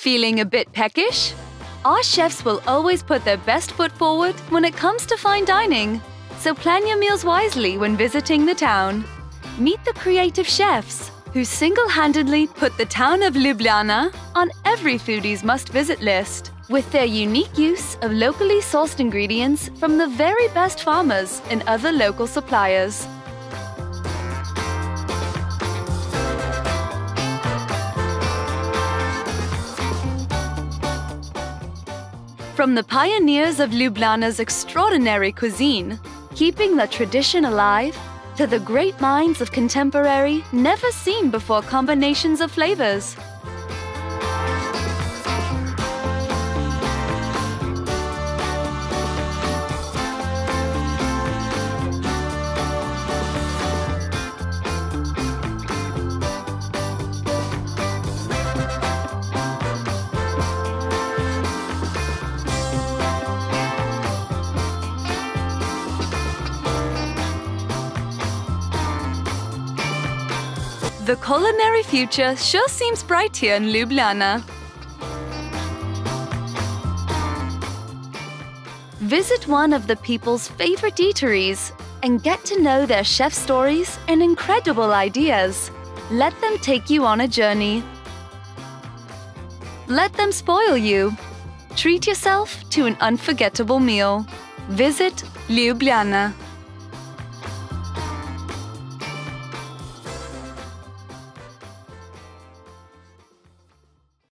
Feeling a bit peckish? Our chefs will always put their best foot forward when it comes to fine dining. So plan your meals wisely when visiting the town. Meet the creative chefs who single-handedly put the town of Ljubljana on every foodie's must-visit list with their unique use of locally sourced ingredients from the very best farmers and other local suppliers. From the pioneers of Ljubljana's extraordinary cuisine, keeping the tradition alive, to the great minds of contemporary, never-seen-before combinations of flavors. The culinary future sure seems bright here in Ljubljana. Visit one of the people's favorite eateries and get to know their chef stories and incredible ideas. Let them take you on a journey. Let them spoil you. Treat yourself to an unforgettable meal. Visit Ljubljana.